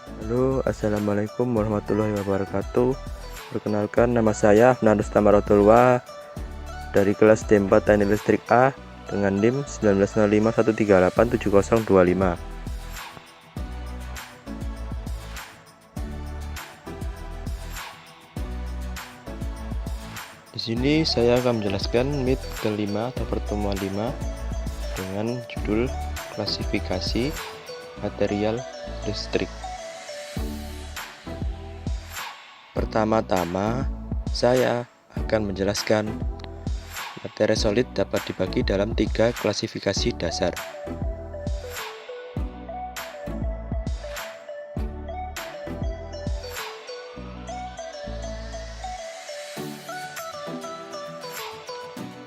Halo, assalamualaikum warahmatullahi wabarakatuh. Perkenalkan, nama saya Afnan Rustam Marotulwa dari kelas D4 Teknik Listrik A dengan NIM 190513870025. Di sini saya akan menjelaskan MIT kelima atau pertemuan 5 dengan judul klasifikasi material listrik. Pertama-tama, saya akan menjelaskan materi solid dapat dibagi dalam 3 klasifikasi dasar.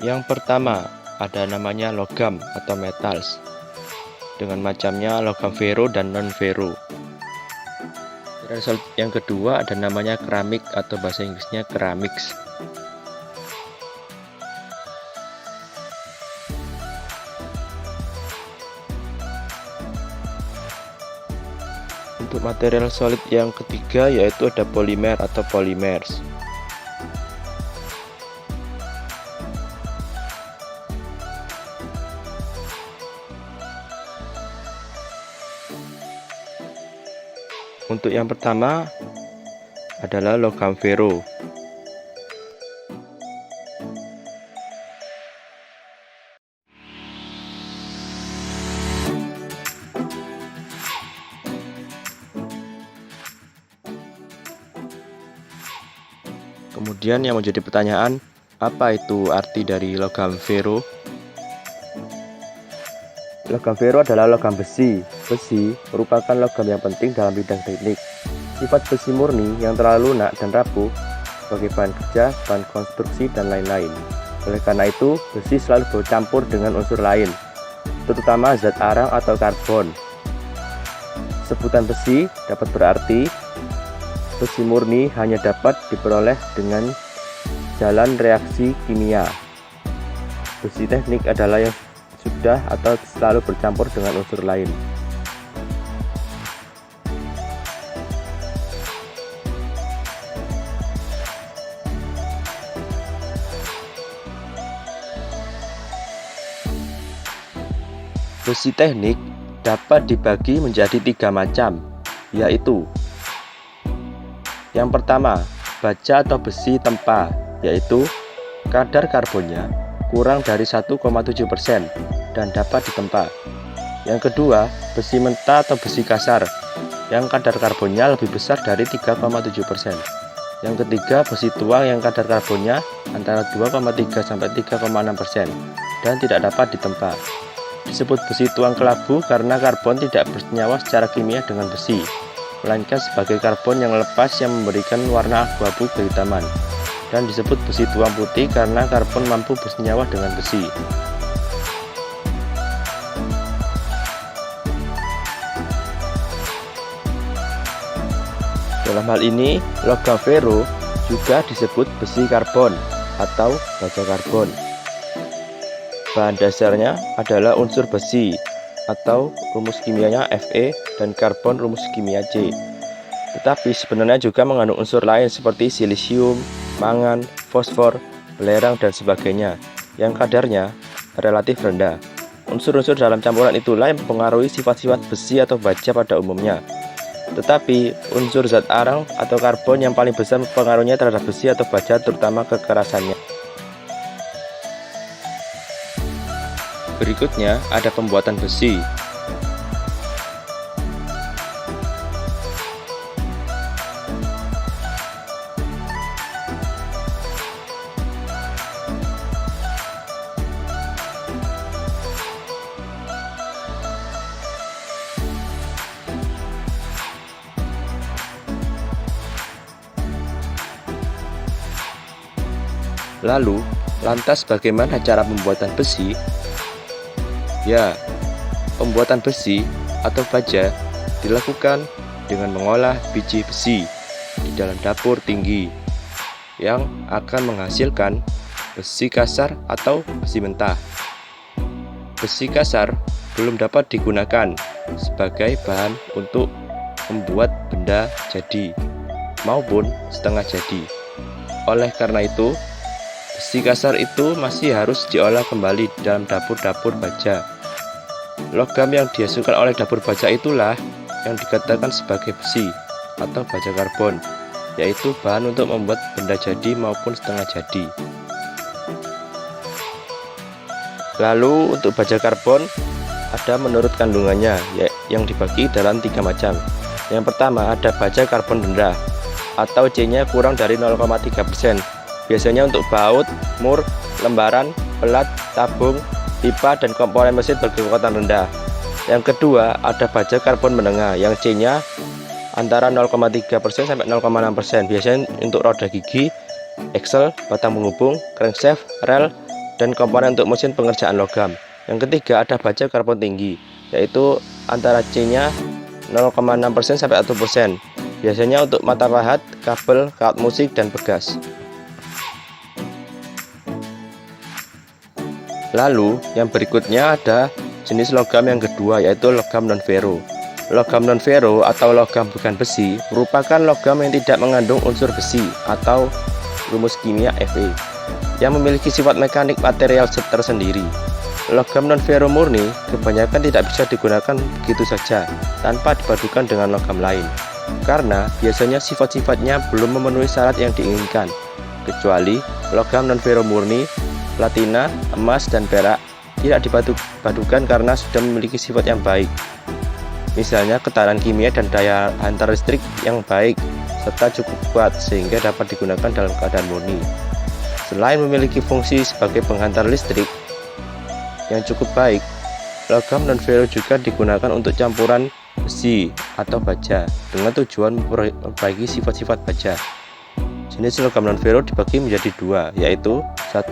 Yang pertama, ada namanya logam atau metals, dengan macamnya logam vero dan non-vero. Yang kedua ada namanya keramik atau bahasa Inggrisnya ceramics. Untuk material solid yang ketiga yaitu ada polimer atau polymers. Untuk yang pertama adalah logam vero. Kemudian yang menjadi pertanyaan, apa itu arti dari logam vero? Logam vero adalah logam besi. Besi merupakan logam yang penting dalam bidang teknik. Sifat besi murni yang terlalu lunak dan rapuh sebagai bahan kerja, bahan konstruksi, dan lain-lain. Oleh karena itu, besi selalu bercampur dengan unsur lain, terutama zat arang atau karbon. Sebutan besi dapat berarti besi murni hanya dapat diperoleh dengan jalan reaksi kimia. Besi teknik adalah yang sudah atau selalu bercampur dengan unsur lain. Besi teknik dapat dibagi menjadi 3 macam, yaitu yang pertama, baja atau besi tempa, yaitu kadar karbonnya kurang dari 1,7% dan dapat ditempa. Yang kedua, besi mentah atau besi kasar, yang kadar karbonnya lebih besar dari 3,7%. Yang ketiga, besi tuang yang kadar karbonnya antara 2,3 sampai 3,6% dan tidak dapat ditempa. Disebut besi tuang kelabu karena karbon tidak bersenyawa secara kimia dengan besi, melainkan sebagai karbon yang lepas yang memberikan warna abu-abu kehitaman. Dan disebut besi tuang putih karena karbon mampu bersenyawa dengan besi. Dalam hal ini, logam vero juga disebut besi karbon atau baja karbon. Bahan dasarnya adalah unsur besi atau rumus kimianya Fe dan karbon rumus kimia C. Tetapi sebenarnya juga mengandung unsur lain seperti silisium, mangan, fosfor, belerang, dan sebagainya yang kadarnya relatif rendah. Unsur-unsur dalam campuran itulah yang mempengaruhi sifat-sifat besi atau baja pada umumnya. Tetapi unsur zat arang atau karbon yang paling besar pengaruhnya terhadap besi atau baja, terutama kekerasannya. Berikutnya ada pembuatan besi. Lalu, lantas bagaimana cara pembuatan besi? Ya, pembuatan besi atau baja dilakukan dengan mengolah biji besi di dalam dapur tinggi yang akan menghasilkan besi kasar atau besi mentah. Besi kasar belum dapat digunakan sebagai bahan untuk membuat benda jadi maupun setengah jadi. Oleh karena itu, besi kasar itu masih harus diolah kembali dalam dapur-dapur baja. Logam yang dihasilkan oleh dapur baja itulah yang dikatakan sebagai besi atau baja karbon, yaitu bahan untuk membuat benda jadi maupun setengah jadi. Lalu untuk baja karbon ada menurut kandungannya yang dibagi dalam 3 macam. Yang pertama ada baja karbon rendah atau C-nya kurang dari 0,3%. Biasanya untuk baut, mur, lembaran, pelat, tabung, pipa, dan komponen mesin berkekuatan rendah. Yang kedua ada baja karbon menengah yang C-nya antara 0,3% sampai 0,6%. Biasanya untuk roda gigi, axle, batang penghubung, crankshaft, rel, dan komponen untuk mesin pengerjaan logam. Yang ketiga ada baja karbon tinggi, yaitu antara C-nya 0,6% sampai 1%. Biasanya untuk mata pahat, kabel, kawat musik, dan begas. Lalu yang berikutnya ada jenis logam yang kedua, yaitu logam non-ferro. Logam non-ferro atau logam bukan besi merupakan logam yang tidak mengandung unsur besi atau rumus kimia Fe yang memiliki sifat mekanik material tersendiri. Logam non-ferro murni kebanyakan tidak bisa digunakan begitu saja tanpa dipadukan dengan logam lain, karena biasanya sifat-sifatnya belum memenuhi syarat yang diinginkan, kecuali logam non-ferro murni, platina, emas, dan perak tidak dipadukan karena sudah memiliki sifat yang baik, misalnya ketahanan kimia dan daya hantar listrik yang baik serta cukup kuat sehingga dapat digunakan dalam keadaan murni. Selain memiliki fungsi sebagai penghantar listrik yang cukup baik, logam non-ferro juga digunakan untuk campuran besi atau baja dengan tujuan memperbaiki sifat-sifat baja. Jenis logam non-ferro dibagi menjadi 2, yaitu 1.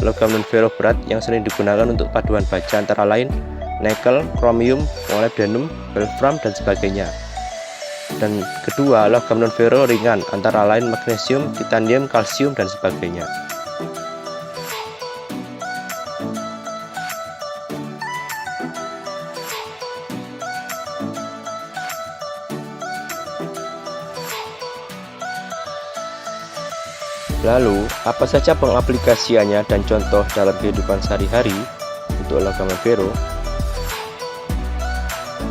Logam non-ferro berat yang sering digunakan untuk paduan baja antara lain nikel, kromium, molybdenum, wolfram, dan sebagainya. Dan kedua, logam non-ferro ringan antara lain magnesium, titanium, kalsium, dan sebagainya. Lalu, apa saja pengaplikasiannya dan contoh dalam kehidupan sehari-hari untuk logam non-ferro?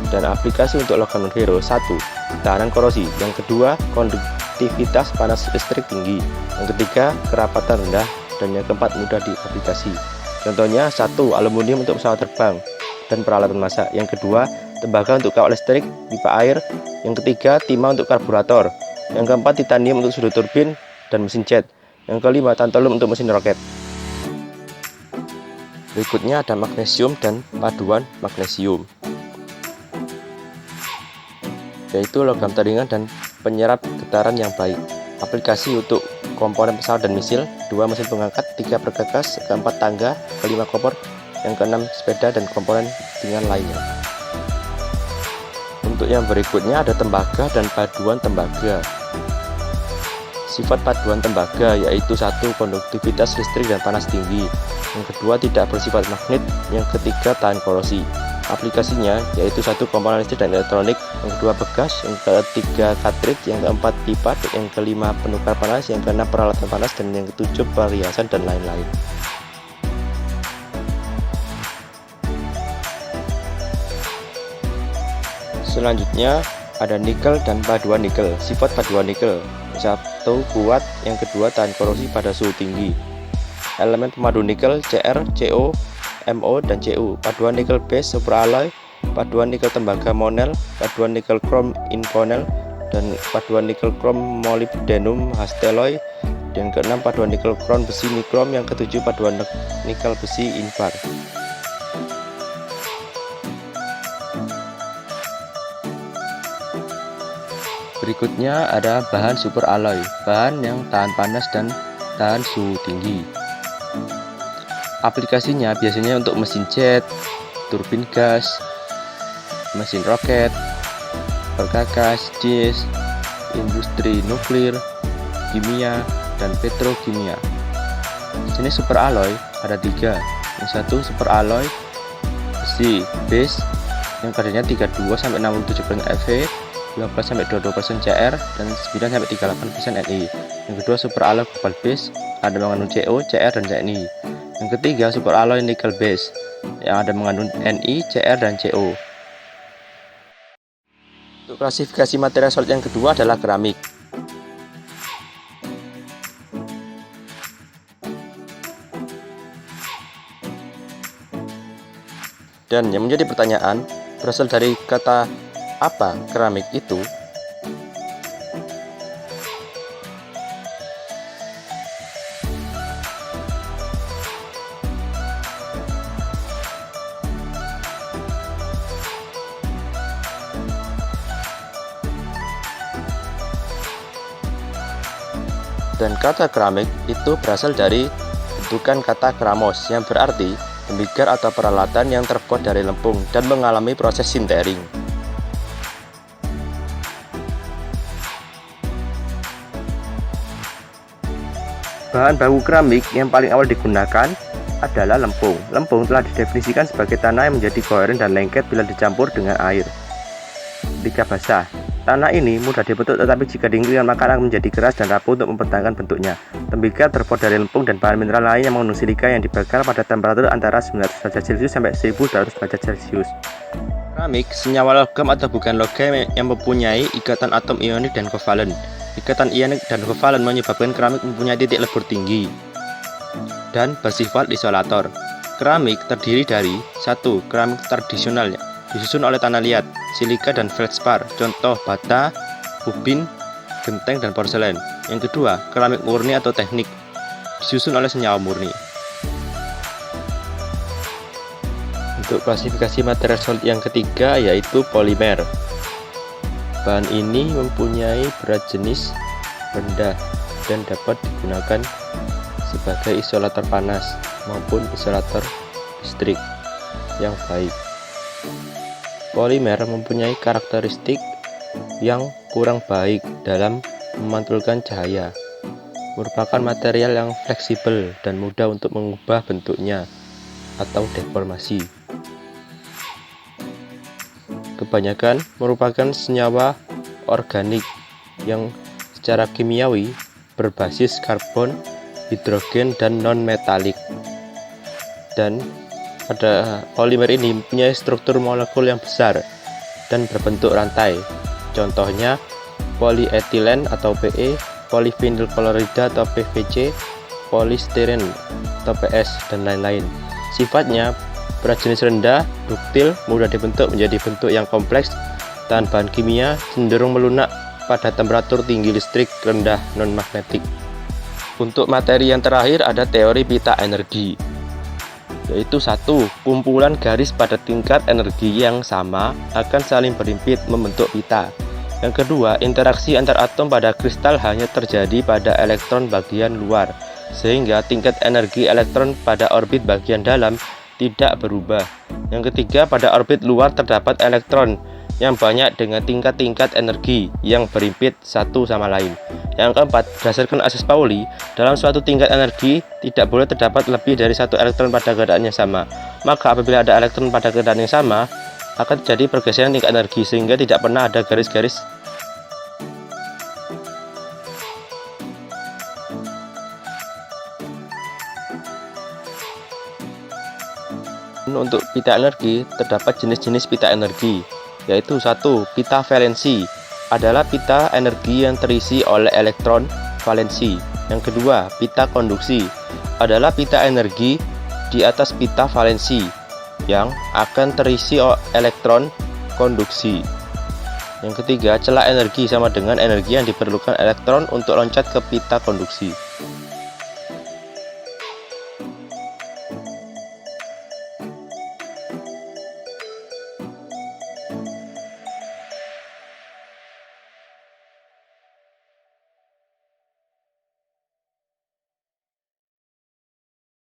Dan aplikasi untuk logam non-ferro: 1. Ketahanan korosi. Yang kedua, konduktivitas panas listrik tinggi. Yang ketiga, kerapatan rendah. Dan yang keempat, mudah diaplikasi. Contohnya: 1. Aluminium untuk pesawat terbang dan peralatan masak. Yang kedua, tembaga untuk kawat listrik, pipa air. Yang ketiga, timah untuk karburator. Yang keempat, titanium untuk sudut turbin dan mesin jet. Yang kelima, tantalum untuk mesin roket. Berikutnya ada magnesium dan paduan magnesium, yaitu logam teringan dan penyerap getaran yang baik. Aplikasi untuk komponen pesawat dan misil: 2. Mesin pengangkat, 3. perkakas, 4. tangga, 5. koper, yang ke-6 sepeda dan komponen ringan lainnya. Untuk yang berikutnya ada tembaga dan paduan tembaga. Sifat paduan tembaga yaitu 1. Konduktivitas listrik dan panas tinggi. Yang kedua, tidak bersifat magnet. Yang ketiga, tahan korosi. Aplikasinya yaitu 1. komponen listrik dan elektronik. Yang kedua, bekas. Yang ketiga, cartridge. Yang keempat, pipa. Yang kelima, penukar panas. Yang keenam, peralatan panas. Dan yang ketujuh, perhiasan dan lain-lain. Selanjutnya ada nikel dan paduan nikel. Sifat paduan nikel: 1. kuat. Yang kedua, tahan korosi pada suhu tinggi. Elemen pemadu nikel: Cr, Co, Mo, dan Cu. Paduan nikel base superalloy, paduan nikel tembaga monel, paduan nikel krom inconel, dan paduan nikel krom molybdenum hastelloy. Dan keenam, paduan nikel krom besi nikrom. Yang ketujuh, paduan nikel besi invar. Berikutnya ada bahan superalloy, bahan yang tahan panas dan tahan suhu tinggi. Aplikasinya biasanya untuk mesin jet, turbin gas, mesin roket, perkakas, dis, industri nuklir, kimia, dan petrokimia. Jenis superalloy ada 3. Yang 1, superalloy besi base yang kadarnya 32-67% Fe. 15-22% Cr, dan 9-38% Ni. Yang kedua, super alloy cobalt base, ada mengandung Co, Cr, dan Ni. Yang ketiga, super alloy nickel base, yang ada mengandung Ni, Cr, dan Co. Untuk klasifikasi material solid yang kedua adalah keramik. Dan yang menjadi pertanyaan, berasal dari kata apa keramik itu? Dan kata keramik itu berasal dari bentukan kata keramos yang berarti tembigar atau peralatan yang terbuat dari lempung dan mengalami proses sintering. Bahan baku keramik yang paling awal digunakan adalah lempung. Lempung telah didefinisikan sebagai tanah yang menjadi koheren dan lengket bila dicampur dengan air. Ketika basah, tanah ini mudah dibentuk, tetapi jika dingin maka akan menjadi keras dan rapuh untuk mempertahankan bentuknya. Tembigar terbuat dari lempung dan bahan mineral lain yang mengandung silika yang dibakar pada temperatur antara 900 derajat Celcius sampai 1200 derajat Celcius. Keramik senyawa logam atau bukan logam yang mempunyai ikatan atom ionik dan kovalen. Ikatan ionik dan kovalen menyebabkan keramik mempunyai titik lebur tinggi dan bersifat isolator. Keramik terdiri dari 1. Keramik tradisional disusun oleh tanah liat, silika, dan feldspar, contoh bata, ubin, genteng, dan porselen. Yang kedua, keramik murni atau teknik, disusun oleh senyawa murni. Untuk klasifikasi material solid yang ketiga yaitu polimer. Bahan ini mempunyai berat jenis rendah dan dapat digunakan sebagai isolator panas maupun isolator listrik yang baik. Polimer mempunyai karakteristik yang kurang baik dalam memantulkan cahaya, merupakan material yang fleksibel dan mudah untuk mengubah bentuknya atau deformasi. Kebanyakan merupakan senyawa organik yang secara kimiawi berbasis karbon, hidrogen, dan non-metalik. Dan pada polimer ini mempunyai struktur molekul yang besar dan berbentuk rantai. Contohnya polyethylene atau PE, polyvinyl klorida atau PVC, polystyrene atau PS, dan lain-lain. Sifatnya berat jenis rendah, duktil, mudah dibentuk menjadi bentuk yang kompleks, dan bahan kimia cenderung melunak pada temperatur tinggi, listrik rendah, non-magnetik. Untuk materi yang terakhir ada teori pita energi, yaitu 1. Kumpulan garis pada tingkat energi yang sama akan saling berhimpit membentuk pita. Yang kedua, interaksi antar atom pada kristal hanya terjadi pada elektron bagian luar, sehingga tingkat energi elektron pada orbit bagian dalam tidak berubah. Yang ketiga, pada orbit luar terdapat elektron yang banyak dengan tingkat-tingkat energi yang berhimpit satu sama lain. Yang keempat, berdasarkan asas Pauli, dalam suatu tingkat energi tidak boleh terdapat lebih dari satu elektron pada keadaan yang sama. Maka apabila ada elektron pada keadaan yang sama, akan terjadi pergeseran tingkat energi sehingga tidak pernah ada garis-garis. Untuk pita energi terdapat jenis-jenis pita energi, yaitu 1. Pita valensi adalah pita energi yang terisi oleh elektron valensi. Yang kedua, pita konduksi adalah pita energi di atas pita valensi yang akan terisi elektron konduksi. Yang ketiga, celah energi sama dengan energi yang diperlukan elektron untuk loncat ke pita konduksi.